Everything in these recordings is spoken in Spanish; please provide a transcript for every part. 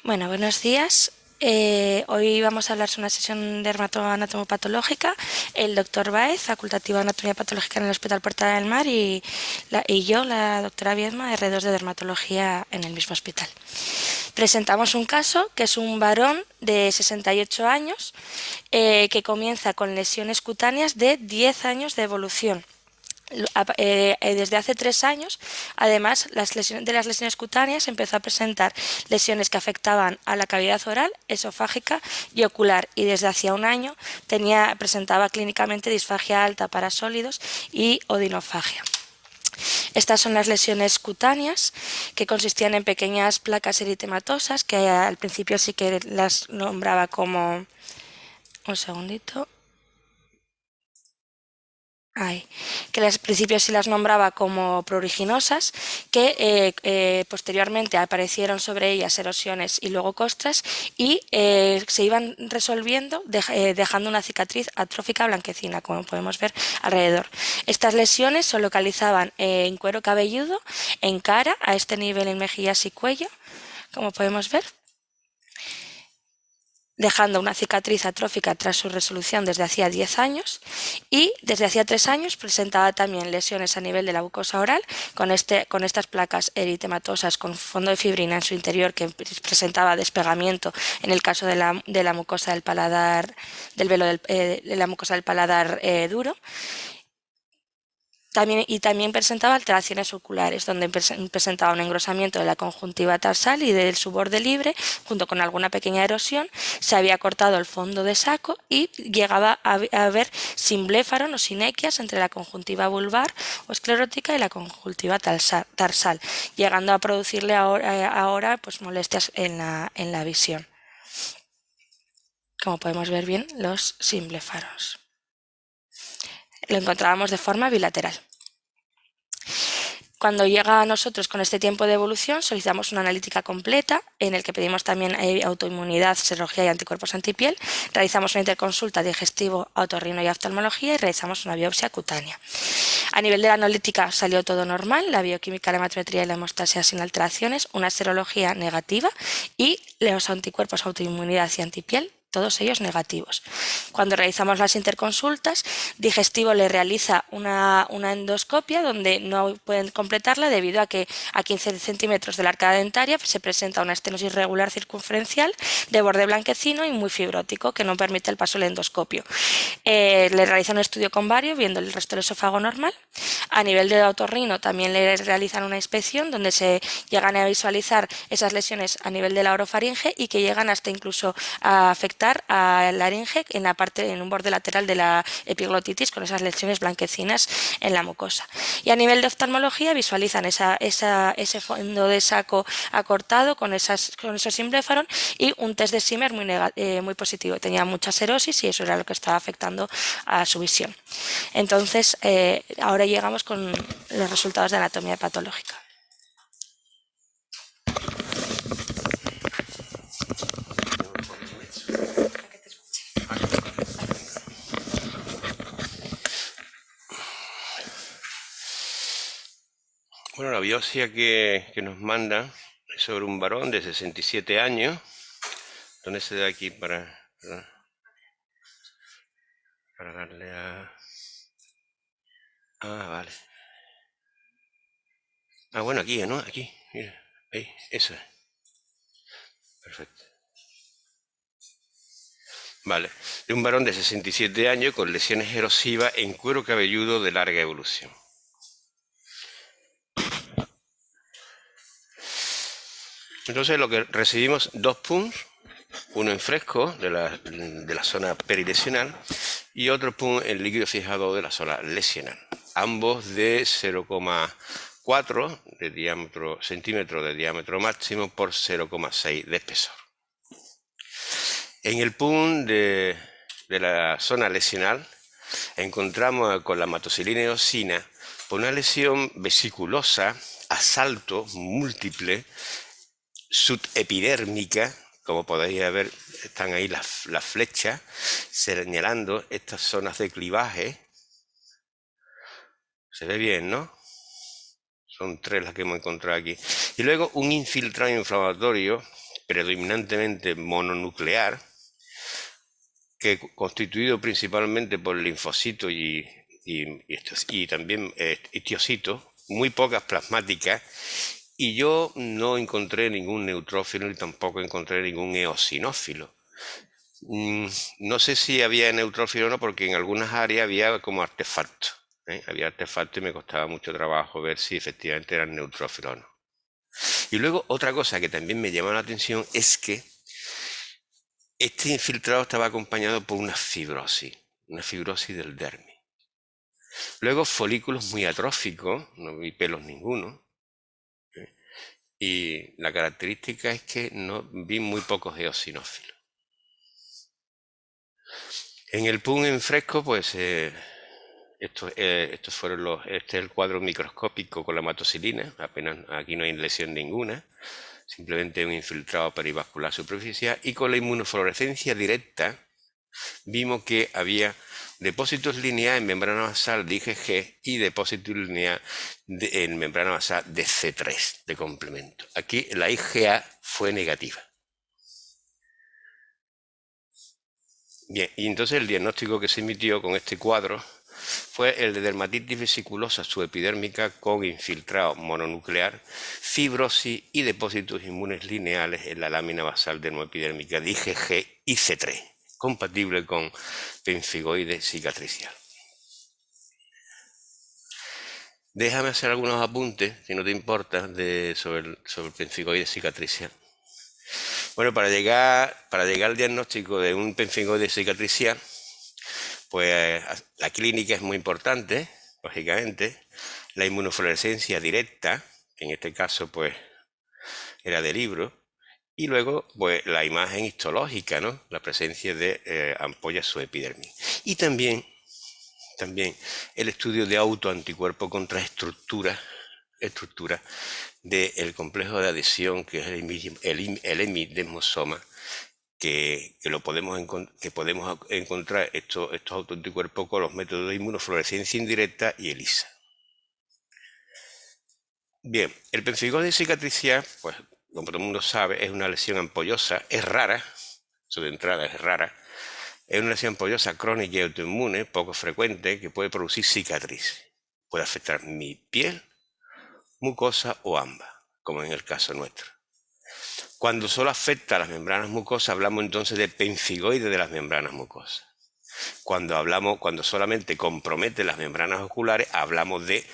Bueno, buenos días. Hoy vamos a hablar sobre una sesión de dermatoanatomopatológica. El doctor Baez, facultativo de Anatomía Patológica en el Hospital Puerta del Mar, y yo, la doctora Viedma, R2 de Dermatología en el mismo hospital. Presentamos un caso que es un varón de 68 años que comienza con lesiones cutáneas de 10 años de evolución. Desde hace 3 años, además, de las lesiones cutáneas empezó a presentar lesiones que afectaban a la cavidad oral, esofágica y ocular, y desde hacía un año presentaba clínicamente disfagia alta para sólidos y odinofagia. Estas son las lesiones cutáneas, que consistían en pequeñas placas eritematosas, que al principio sí que las nombraba como... Un segundito. Que al principio sí las nombraba como pruriginosas, que posteriormente aparecieron sobre ellas erosiones y luego costras, y se iban resolviendo dejando una cicatriz atrófica blanquecina, como podemos ver alrededor. Estas lesiones se localizaban en cuero cabelludo, en cara, a este nivel en mejillas y cuello, como podemos ver, dejando una cicatriz atrófica tras su resolución desde hacía 10 años, y desde hacía 3 años presentaba también lesiones a nivel de la mucosa oral con estas placas eritematosas con fondo de fibrina en su interior, que presentaba despegamiento en el caso de la mucosa del paladar, del velo de la mucosa del paladar duro. También presentaba alteraciones oculares, donde presentaba un engrosamiento de la conjuntiva tarsal y del su borde libre, junto con alguna pequeña erosión. Se había cortado el fondo de saco y llegaba a haber simbléfaron o sinequias entre la conjuntiva vulvar o esclerótica y la conjuntiva tarsal, llegando a producirle ahora pues, molestias en la visión. Como podemos ver bien, los simbléfaros. Lo encontrábamos de forma bilateral. Cuando llega a nosotros con este tiempo de evolución, solicitamos una analítica completa en el que pedimos también autoinmunidad, serología y anticuerpos antipiel. Realizamos una interconsulta digestivo, otorrino y oftalmología, y realizamos una biopsia cutánea. A nivel de la analítica salió todo normal, la bioquímica, la hematometría y la hemostasia sin alteraciones, una serología negativa y los anticuerpos, autoinmunidad y antipiel, todos ellos negativos. Cuando realizamos las interconsultas, digestivo le realiza una endoscopia donde no pueden completarla debido a que a 15 centímetros de la arcada dentaria se presenta una estenosis regular circunferencial de borde blanquecino y muy fibrótico, que no permite el paso del endoscopio. Le realizan un estudio con bario viendo el resto del esófago normal. A nivel de otorrino también le realizan una inspección donde se llegan a visualizar esas lesiones a nivel de la orofaringe y que llegan hasta incluso a afectar a la laringe en un borde lateral de la epiglotitis, con esas lesiones blanquecinas en la mucosa. Y a nivel de oftalmología visualizan ese fondo de saco acortado con esos simbléfaron y un test de Simmer muy positivo. Tenía mucha serosis y eso era lo que estaba afectando a su visión. Entonces, ahora llegamos con los resultados de anatomía patológica. Bueno, la biopsia que nos manda es sobre un varón de 67 años. ¿Dónde se da aquí para darle a...? Ah, vale. Ah, bueno, aquí, ¿no? Aquí, mira. Ahí, eso es. Perfecto. Vale. De un varón de 67 años con lesiones erosivas en cuero cabelludo de larga evolución. Entonces lo que recibimos, 2 punts, uno en fresco de la zona perilesional y otro punt en líquido fijado de la zona lesional, ambos de 0,4 de diámetro, centímetros de diámetro máximo por 0,6 de espesor. En el punt de la zona lesional encontramos con la matocilina eosina una lesión vesiculosa, asalto múltiple, subepidérmica. Como podéis ver, están ahí las flechas señalando estas zonas de clivaje. Se ve bien, ¿no? Son 3 las que hemos encontrado aquí. Y luego un infiltrado inflamatorio predominantemente mononuclear, constituido principalmente por linfocitos y también histocitos, muy pocas plasmáticas, y yo no encontré ningún neutrófilo ni tampoco encontré ningún eosinófilo. No sé si había neutrófilo o no, porque en algunas áreas había como artefactos. Había artefactos y me costaba mucho trabajo ver si efectivamente eran neutrófilos o no. Y luego otra cosa que también me llamó la atención es que este infiltrado estaba acompañado por una fibrosis del dermis. Luego folículos muy atróficos, no vi pelos ninguno. Y la característica es que no vi muy pocos eosinófilos. En el PUN en fresco, pues estos fueron este es el cuadro microscópico con la hematocilina, apenas aquí no hay lesión ninguna, simplemente un infiltrado perivascular superficial, y con la inmunofluorescencia directa vimos que había depósitos lineales en membrana basal de IgG y depósitos lineales en membrana basal de C3, de complemento. Aquí la IgA fue negativa. Bien, y entonces el diagnóstico que se emitió con este cuadro fue el de dermatitis vesiculosa subepidérmica con infiltrado mononuclear, fibrosis y depósitos inmunes lineales en la lámina basal dermoepidérmica de IgG y C3, compatible con pemfigoide cicatricial. Déjame hacer algunos apuntes, si no te importa, sobre el pemfigoide cicatricial. Bueno, para llegar al diagnóstico de un pemfigoide cicatricial, pues la clínica es muy importante, lógicamente. La inmunofluorescencia directa, que en este caso pues era de libro, y luego pues la imagen histológica, ¿no? La presencia de ampollas subepidérmicas. Y también el estudio de autoanticuerpo contra estructuras del complejo de adhesión, que es el hemidesmosoma, que podemos encontrar estos autoanticuerpos con los métodos de inmunofluorescencia indirecta y ELISA. Bien, el pemfigoide cicatricial, pues como todo el mundo sabe, es una lesión ampollosa, es rara, su de entrada es rara, es una lesión ampollosa crónica y autoinmune, poco frecuente, que puede producir cicatriz. Puede afectar mi piel, mucosa o ambas, como en el caso nuestro. Cuando solo afecta a las membranas mucosas, hablamos entonces de pemfigoide de las membranas mucosas. Cuando solamente compromete las membranas oculares, hablamos de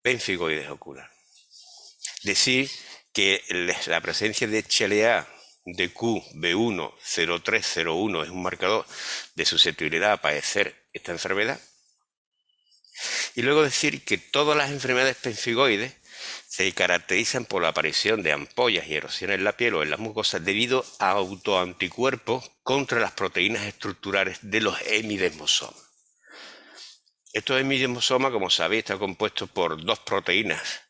pemfigoides oculares. Decir que la presencia de HLA de QB10301 es un marcador de susceptibilidad a padecer esta enfermedad. Y luego decir que todas las enfermedades pemfigoides se caracterizan por la aparición de ampollas y erosiones en la piel o en las mucosas debido a autoanticuerpos contra las proteínas estructurales de los hemidesmosomas. Estos hemidesmosomas, como sabéis, están compuestos por dos proteínas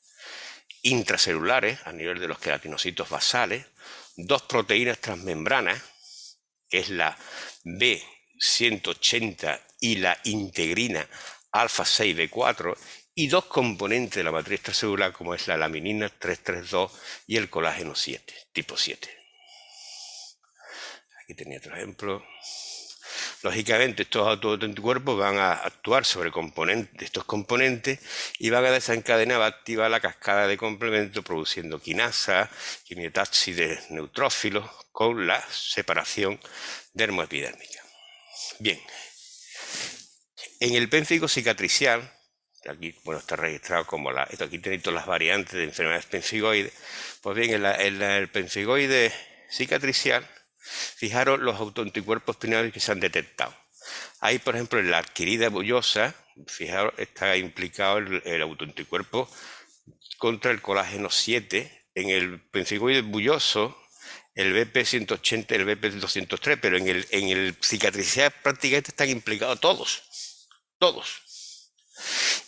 intracelulares a nivel de los queratinocitos basales, dos proteínas transmembranas, que es la B180 y la integrina alfa 6B4, y dos componentes de la matriz extracelular, como es la laminina 332 y el colágeno 7, tipo 7. Aquí tenía otro ejemplo. Lógicamente, estos autoanticuerpos van a actuar sobre estos componentes y van a desencadenar, va a activar la cascada de complemento produciendo quinasa, quimiotáxides neutrófilos con la separación dermoepidérmica. Bien, en el pemfigo cicatricial, aquí está registrado como aquí tenéis todas las variantes de enfermedades pemfigoides, pues bien, en el pemfigoide cicatricial, fijaros los autoanticuerpos primarios que se han detectado. Ahí, por ejemplo, en la adquirida bullosa, fijaros, está implicado el autoanticuerpo contra el colágeno 7. En el pemfigoide bulloso, el BP180 y el BP203, pero en el cicatricial prácticamente están implicados todos.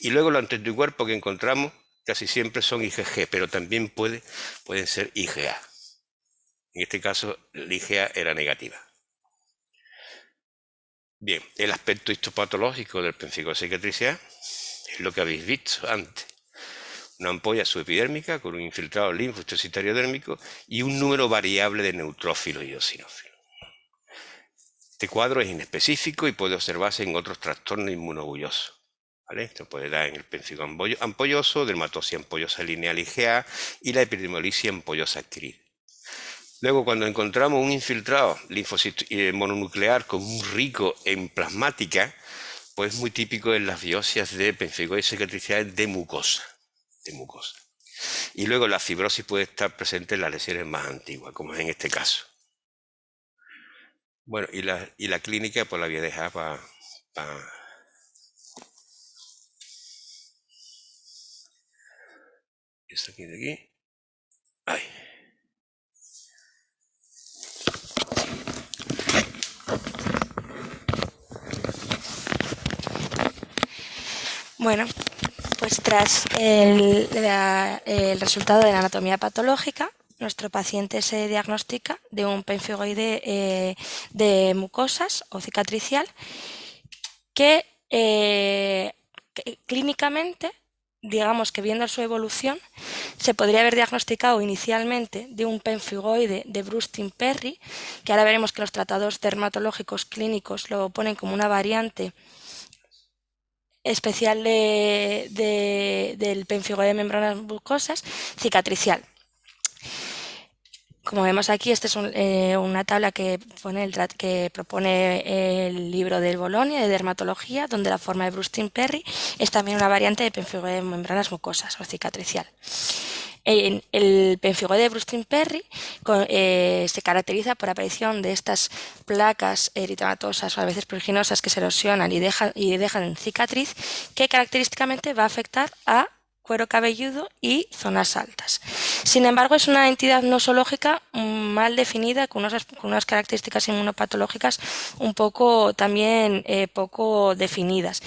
Y luego los anticuerpos que encontramos casi siempre son IgG, pero también pueden ser IgA. En este caso, la IgA era negativa. Bien, el aspecto histopatológico del pemfigoide cicatricial es lo que habéis visto antes. una ampolla subepidérmica con un infiltrado linfocitocitario dérmico y un número variable de neutrófilos y eosinófilos. Este cuadro es inespecífico y puede observarse en otros trastornos inmunobullosos. ¿Vale? Esto puede dar en el pemphigo ampolloso, dermatosis ampollosa lineal IgA y la epidermolisis ampollosa adquirida. Luego, cuando encontramos un infiltrado mononuclear con un rico en plasmática, pues es muy típico en las biopsias de pemphigoides cicatriciales de mucosa. Y luego la fibrosis puede estar presente en las lesiones más antiguas, como es en este caso. Bueno, y la clínica pues la voy a dejar para... Esto aquí de aquí. Ay. Bueno, pues tras el resultado de la anatomía patológica, nuestro paciente se diagnostica de un pemphigoide de mucosas o cicatricial que clínicamente, digamos que viendo su evolución, se podría haber diagnosticado inicialmente de un pemphigoide de Brustin-Perry, que ahora veremos que los tratados dermatológicos clínicos lo ponen como una variante especial del pemphigoide de membranas mucosas cicatricial. Como vemos aquí, esta es una tabla que propone el libro del Bolonia de dermatología, donde la forma de Brustin-Perry es también una variante de pemphigoide de membranas mucosas o cicatricial. El pemphigoide de Brustin-Perry se caracteriza por la aparición de estas placas eritematosas o a veces pruriginosas que se erosionan y dejan cicatriz, que característicamente va a afectar a cuero cabelludo y zonas altas. Sin embargo, es una entidad nosológica mal definida, con unas características inmunopatológicas un poco también poco definidas.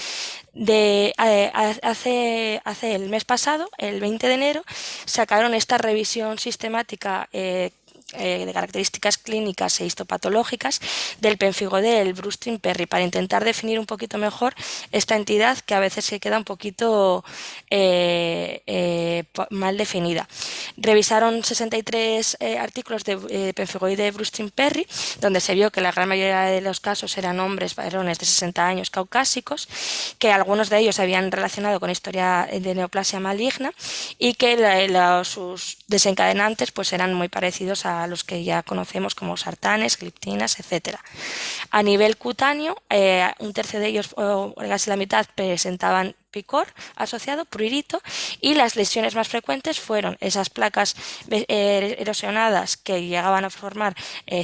Hace el mes pasado, el 20 de enero, sacaron esta revisión sistemática de características clínicas e histopatológicas del pemphigoide del Brustin-Perry para intentar definir un poquito mejor esta entidad que a veces se queda un poquito mal definida. Revisaron 63 artículos de pemphigoide de Brustin-Perry, donde se vio que la gran mayoría de los casos eran hombres varones de 60 años caucásicos, que algunos de ellos se habían relacionado con historia de neoplasia maligna y que sus desencadenantes pues eran muy parecidos a los que ya conocemos como sartanes, gliptinas, etc. A nivel cutáneo, un tercio de ellos, o casi la mitad, presentaban picor asociado, prurito, y las lesiones más frecuentes fueron esas placas erosionadas que llegaban a formar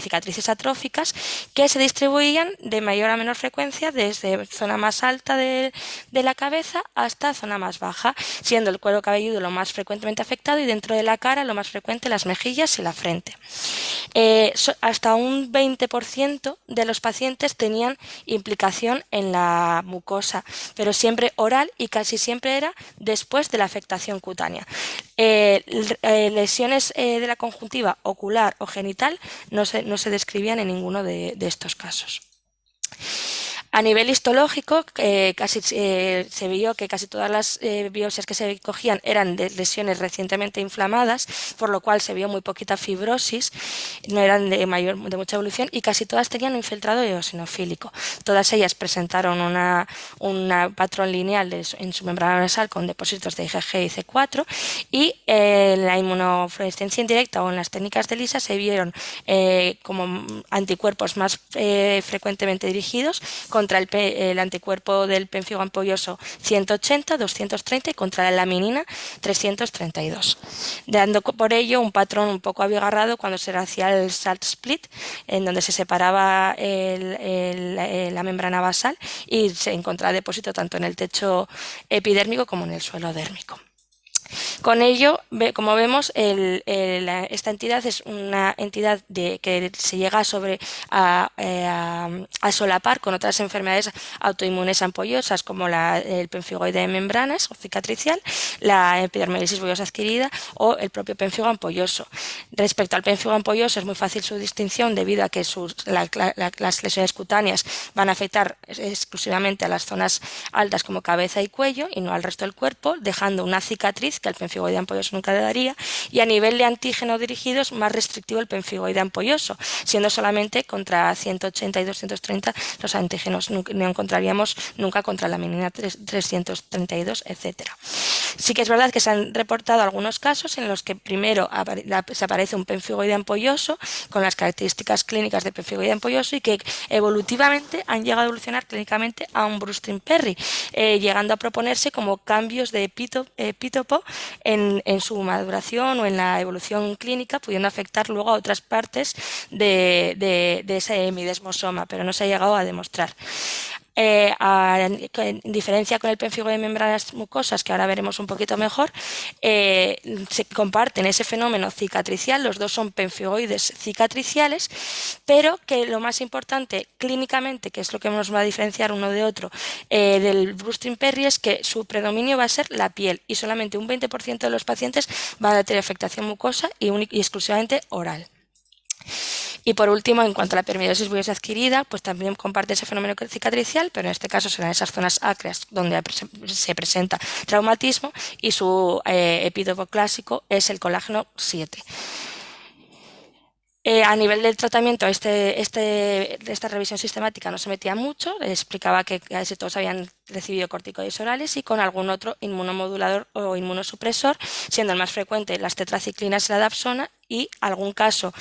cicatrices atróficas que se distribuían de mayor a menor frecuencia desde zona más alta de la cabeza hasta zona más baja, siendo el cuero cabelludo lo más frecuentemente afectado y dentro de la cara lo más frecuente las mejillas y la frente. Hasta un 20% de los pacientes tenían implicación en la mucosa, pero siempre oral y casi siempre era después de la afectación cutánea. Lesiones de la conjuntiva ocular o genital no se describían en ninguno de estos casos. A nivel histológico, se vio que casi todas las biopsias que se cogían eran de lesiones recientemente inflamadas, por lo cual se vio muy poquita fibrosis, no eran de mucha evolución y casi todas tenían un infiltrado eosinofílico. Todas ellas presentaron un patrón lineal en su membrana nasal con depósitos de IgG y C4 y en la inmunofluorescencia indirecta o en las técnicas de ELISA se vieron como anticuerpos más frecuentemente dirigidos contra el anticuerpo del pemphigo ampolloso 180, 230 y contra la laminina 332, dando por ello un patrón un poco abigarrado cuando se hacía el salt split, en donde se separaba la membrana basal y se encontraba depósito tanto en el techo epidérmico como en el suelo dérmico. Con ello, como vemos, esta entidad es una entidad que se llega a solapar con otras enfermedades autoinmunes ampollosas como el pemphigoide de membranas o cicatricial, la epidermolisis bullosa adquirida o el propio pemphigo ampolloso. Respecto al pemphigo ampolloso es muy fácil su distinción debido a que las lesiones cutáneas van a afectar exclusivamente a las zonas altas como cabeza y cuello y no al resto del cuerpo, dejando una cicatriz raíz, que el pemfigoide ampolloso nunca daría, y a nivel de antígeno dirigidos, más restrictivo el pemfigoide ampolloso, siendo solamente contra 180 y 230 los antígenos, no encontraríamos nunca contra la menina 332, etc. Sí que es verdad que se han reportado algunos casos en los que primero se aparece un pemfigoide ampolloso con las características clínicas de pemfigoide ampolloso y que evolutivamente han llegado a evolucionar clínicamente a un Brustrin-Perry, llegando a proponerse como cambios de epítopo en su maduración o en la evolución clínica, pudiendo afectar luego a otras partes de ese hemidesmosoma, pero no se ha llegado a demostrar. En diferencia con el pemfigoide de membranas mucosas, que ahora veremos un poquito mejor, se comparten ese fenómeno cicatricial, los dos son pemfigoides cicatriciales, pero que lo más importante clínicamente, que es lo que nos va a diferenciar uno de otro del Brustrin-Perry, es que su predominio va a ser la piel y solamente un 20% de los pacientes van a tener afectación mucosa y exclusivamente oral. Y por último, en cuanto a la permidosis bullosa adquirida, pues también comparte ese fenómeno cicatricial, pero en este caso serán esas zonas acreas donde se presenta traumatismo y su epítopo clásico es el colágeno 7. A nivel del tratamiento, esta revisión sistemática no se metía mucho, explicaba que casi todos habían recibido corticoides orales y con algún otro inmunomodulador o inmunosupresor, siendo el más frecuente las tetraciclinas y la dapsona, y algún caso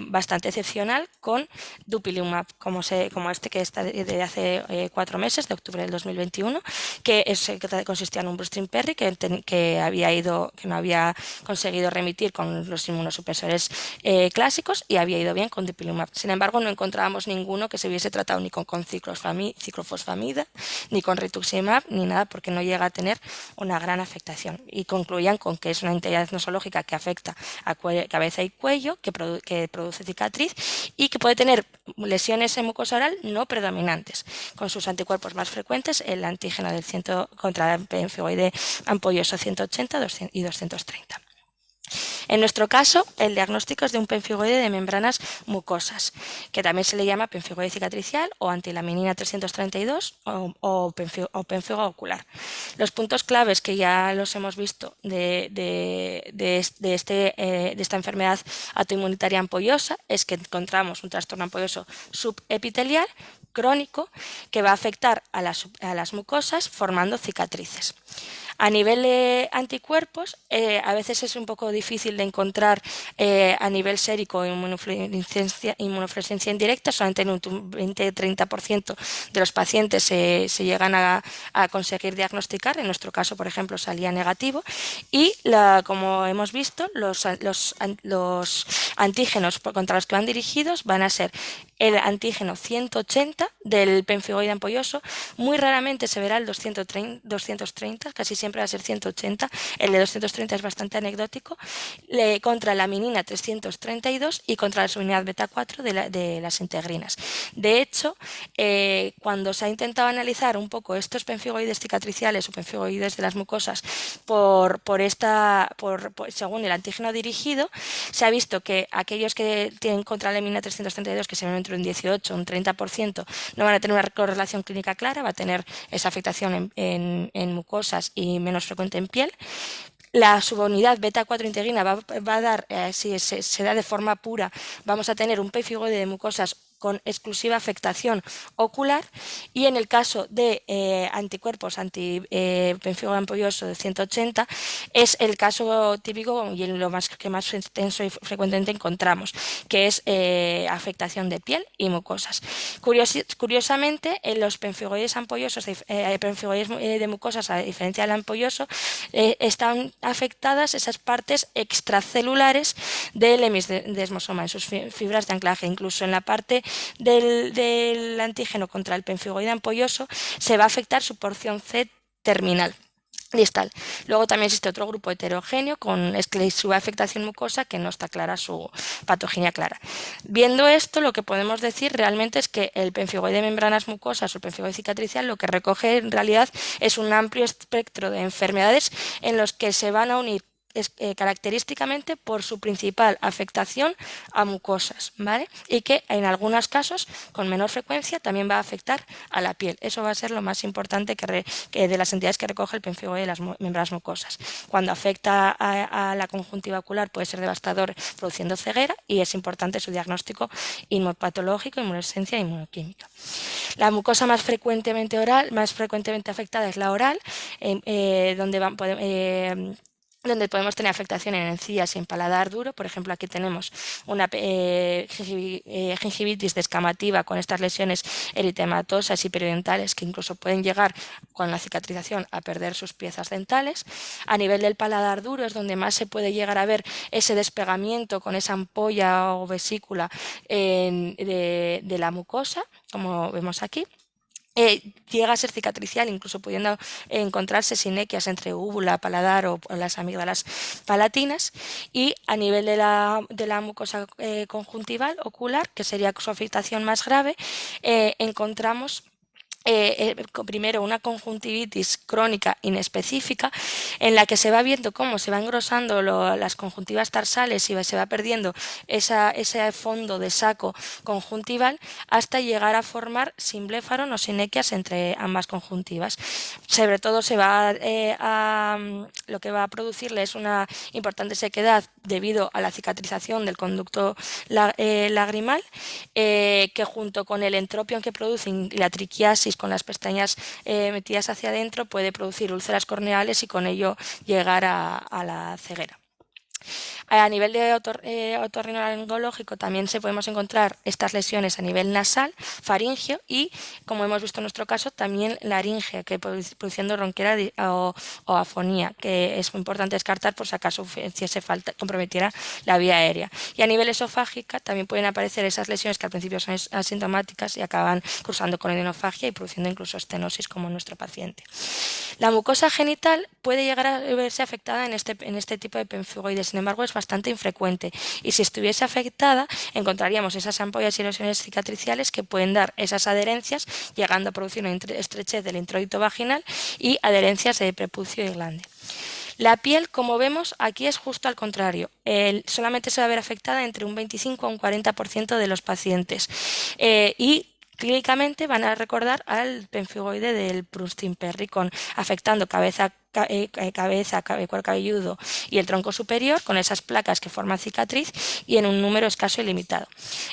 bastante excepcional con dupilumab, como este que está de hace 4 meses, de octubre del 2021, que consistía en un Brustrin-Perry que no había conseguido remitir con los inmunosupresores clásicos y había ido bien con dupilumab. Sin embargo, no encontrábamos ninguno que se hubiese tratado ni con ciclofosfamida, ni con rituximab, ni nada, porque no llega a tener una gran afectación. Y concluían con que es una entidad nosológica que afecta a cabeza y cuello, que produce cicatriz y que puede tener lesiones en mucosa oral no predominantes, con sus anticuerpos más frecuentes el antígeno contra el pemfigoide ampolloso 180 y 230. En nuestro caso, el diagnóstico es de un pemfigoide de membranas mucosas, que también se le llama pemfigoide cicatricial o antilaminina 332 o pemfigo ocular. Los puntos claves que ya los hemos visto de esta enfermedad autoinmunitaria ampollosa es que encontramos un trastorno ampolloso subepitelial crónico que va a afectar a las mucosas formando cicatrices. A nivel de anticuerpos, a veces es un poco difícil de encontrar a nivel sérico inmunofluorescencia indirecta, solamente en un 20-30% de los pacientes se llegan a conseguir diagnosticar. En nuestro caso, por ejemplo, salía negativo y, como hemos visto, los antígenos contra los que van dirigidos van a ser el antígeno 180 del pemfigoide ampolloso, muy raramente se verá el 230, casi siempre va a ser 180, el de 230 es bastante anecdótico, contra la minina 332 y contra la subunidad beta 4 de las integrinas. De hecho, cuando se ha intentado analizar un poco estos pemfigoides cicatriciales o pemfigoides de las mucosas según el antígeno dirigido, se ha visto que aquellos que tienen contra la minina 332, que se ven entre un 18 y un 30%, no van a tener una correlación clínica clara, va a tener esa afectación en mucosas y menos frecuente en piel. La subunidad beta 4 integrina va a dar, si se da de forma pura, vamos a tener un pemfigoide de mucosas con exclusiva afectación ocular, y en el caso de anticuerpos anti-pemfigoide ampolloso de 180 es el caso típico y lo que más extenso y frecuentemente encontramos, que es afectación de piel y mucosas. Curiosamente, en los pemfigoides ampollosos, pemfigoides de mucosas, a diferencia del ampolloso, están afectadas esas partes extracelulares del hemidesmosoma, en sus fibras de anclaje, incluso en la parte del antígeno contra el pemfigoide ampolloso se va a afectar su porción C terminal distal. Luego también existe otro grupo heterogéneo con su afectación mucosa que no está clara su patogenia clara. Viendo esto, lo que podemos decir realmente es que el pemfigoide de membranas mucosas o el pemfigoide cicatricial lo que recoge en realidad es un amplio espectro de enfermedades en los que se van a unir característicamente por su principal afectación a mucosas, ¿vale? Y que en algunos casos, con menor frecuencia, también va a afectar a la piel. Eso va a ser lo más importante que de las entidades que recoge el pemfigoide de las membranas mucosas. Cuando afecta a la conjuntiva ocular puede ser devastador, produciendo ceguera, y es importante su diagnóstico inmunopatológico, inmunosencia e inmunoquímica. La mucosa más frecuentemente afectada es la oral, donde podemos tener afectación en encías y en paladar duro. Por ejemplo, aquí tenemos una gingivitis descamativa con estas lesiones eritematosas y periodontales que incluso pueden llegar con la cicatrización a perder sus piezas dentales. A nivel del paladar duro es donde más se puede llegar a ver ese despegamiento con esa ampolla o vesícula de la mucosa, como vemos aquí. Llega a ser cicatricial, incluso pudiendo encontrarse sinequias entre úvula, paladar o las amígdalas palatinas. Y a nivel de la mucosa conjuntival ocular, que sería su afectación más grave, encontramos primero una conjuntivitis crónica inespecífica, en la que se va viendo cómo se va engrosando las conjuntivas tarsales y se va perdiendo ese fondo de saco conjuntival hasta llegar a formar simbléfaro o sinequias entre ambas conjuntivas. Sobre todo lo que va a producirle es una importante sequedad debido a la cicatrización del conducto lagrimal, que junto con el entropión que produce y la triquiasis con las pestañas metidas hacia adentro puede producir úlceras corneales y con ello llegar a la ceguera. A nivel de otorrinolaringológico también podemos encontrar estas lesiones a nivel nasal, faringeo y, como hemos visto en nuestro caso, también laringe, que produciendo ronquera o afonía, que es muy importante descartar por si acaso comprometiera la vía aérea. Y a nivel esofágica también pueden aparecer esas lesiones que al principio son asintomáticas y acaban cruzando con edenofagia y produciendo incluso estenosis, como en nuestro paciente. La mucosa genital puede llegar a verse afectada en este tipo de pemfigoides, sin embargo es bastante infrecuente, y si estuviese afectada encontraríamos esas ampollas y erosiones cicatriciales que pueden dar esas adherencias, llegando a producir una estrechez del introito vaginal y adherencias de prepucio y glande. La piel, como vemos, aquí es justo al contrario. Solamente se va a ver afectada entre un 25 a un 40% de los pacientes. Y clínicamente van a recordar al pemfigoide del Brunstine-Perry, afectando cabeza, cuero cabelludo y el tronco superior, con esas placas que forman cicatriz y en un número escaso y limitado.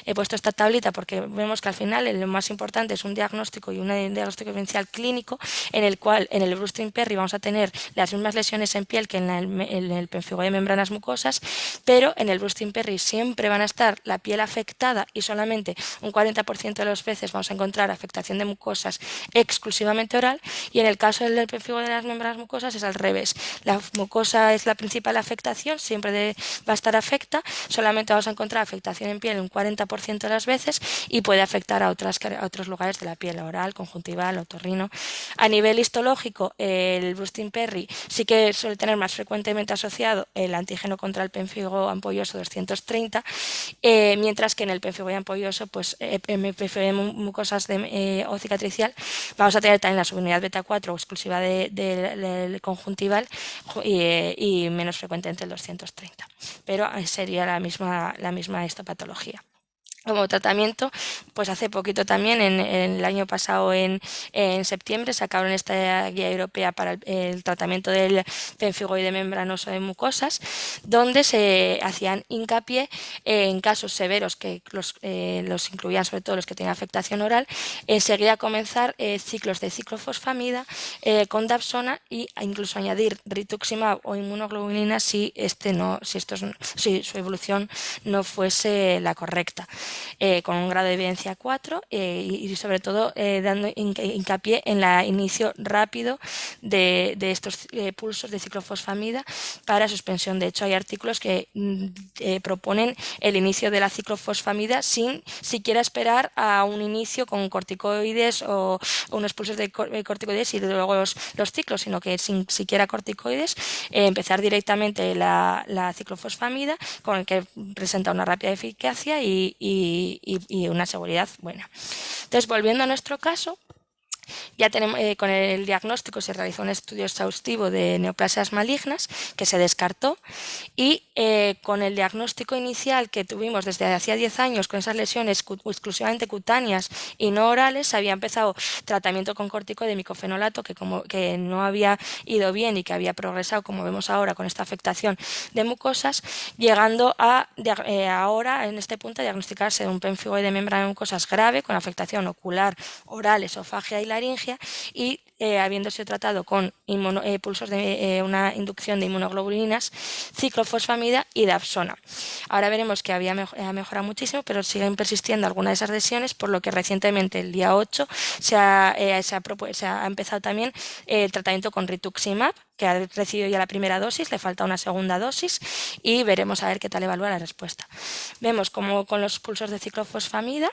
He puesto esta tablita porque vemos que al final lo más importante es un diagnóstico y un diagnóstico diferencial clínico, en el cual en el Brunstine-Perry vamos a tener las mismas lesiones en piel que en el pemfigoide de membranas mucosas, pero en el Brunstine-Perry siempre van a estar la piel afectada y solamente un 40% de las veces vamos a encontrar afectación de mucosas exclusivamente oral, y en el caso del pemfigoide de las membranas mucosas es al revés. La mucosa es la principal afectación, siempre va a estar afecta, solamente vamos a encontrar afectación en piel un 40% de las veces y puede afectar a otros lugares de la piel, oral, conjuntival, otorrino. A nivel histológico, el Brunstine-Perry sí que suele tener más frecuentemente asociado el antígeno contra el pemfigo ampolloso 230, mientras que en el pemfigoide ampolloso, pues pemfigoide mucosas o cicatricial, vamos a tener también la subunidad beta 4 exclusiva del conjuntival y menos frecuente entre el 230, pero sería la misma histopatología. Como tratamiento, pues hace poquito también, en el año pasado en septiembre, sacaron esta guía europea para el tratamiento del pemfigoide membranoso de mucosas, donde se hacían hincapié en casos severos, que los incluían sobre todo los que tenían afectación oral, enseguida comenzar ciclos de ciclofosfamida con dapsona e incluso añadir rituximab o inmunoglobulina si su evolución no fuese la correcta. Con un grado de evidencia 4 y sobre todo dando hincapié en el inicio rápido de estos pulsos de ciclofosfamida para suspensión. De hecho, hay artículos que proponen el inicio de la ciclofosfamida sin siquiera esperar a un inicio con corticoides o unos pulsos de corticoides y luego los ciclos, sino que sin siquiera corticoides, empezar directamente la ciclofosfamida, con el que presenta una rápida eficacia y una seguridad buena. Entonces, volviendo a nuestro caso, Ya tenemos, con el diagnóstico se realizó un estudio exhaustivo de neoplasias malignas que se descartó y con el diagnóstico inicial que tuvimos desde hacía 10 años con esas lesiones exclusivamente cutáneas y no orales, se había empezado tratamiento con corticoide de micofenolato que no había ido bien y que había progresado, como vemos ahora, con esta afectación de mucosas, llegando a ahora, en este punto, a diagnosticarse un pemfigoide de membrana de mucosas grave con afectación ocular, oral, esofagia y laringia y habiéndose tratado con pulsos de una inducción de inmunoglobulinas, ciclofosfamida y dapsona. Ahora veremos que ha mejorado muchísimo, pero siguen persistiendo algunas de esas lesiones, por lo que recientemente, el día 8, se ha empezado también el tratamiento con rituximab, que ha recibido ya la primera dosis, le falta una segunda dosis y veremos a ver qué tal evalúa la respuesta. Vemos como con los pulsos de ciclofosfamida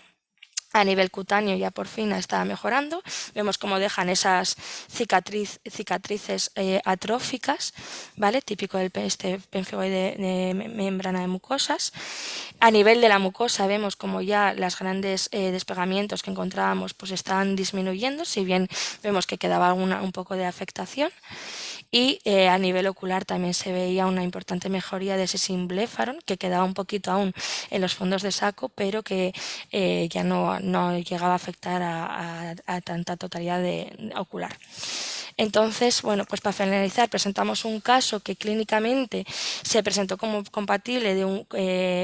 a nivel cutáneo ya por fin está mejorando. Vemos cómo dejan esas cicatrices atróficas, ¿vale? Típico del pemfigoide de membrana de mucosas. A nivel de la mucosa vemos como ya los grandes despegamientos que encontrábamos pues están disminuyendo, si bien vemos que quedaba un poco de afectación. Y a nivel ocular también se veía una importante mejoría de ese simbléfaron, que quedaba un poquito aún en los fondos de saco, pero que ya no llegaba a afectar a tanta totalidad ocular. Entonces, bueno, pues para finalizar, presentamos un caso que clínicamente se presentó como compatible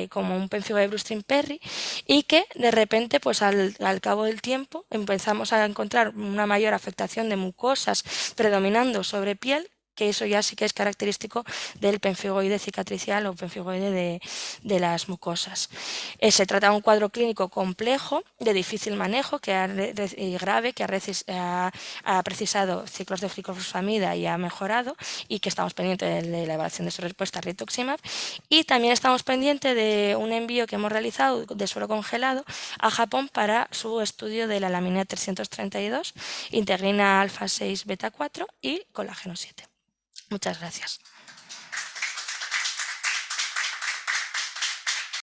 como un pemfigoide de Brustrin-Perry y que de repente, pues al cabo del tiempo, empezamos a encontrar una mayor afectación de mucosas predominando sobre piel, que eso ya sí que es característico del pemfigoide cicatricial o pemfigoide de las mucosas. Se trata de un cuadro clínico complejo, de difícil manejo y grave, que ha precisado ciclos de ciclofosfamida y ha mejorado, y que estamos pendientes de la evaluación de su respuesta a rituximab. Y también estamos pendientes de un envío que hemos realizado de suero congelado a Japón para su estudio de la laminina 332, integrina alfa 6 beta 4 y colágeno 7. Muchas gracias.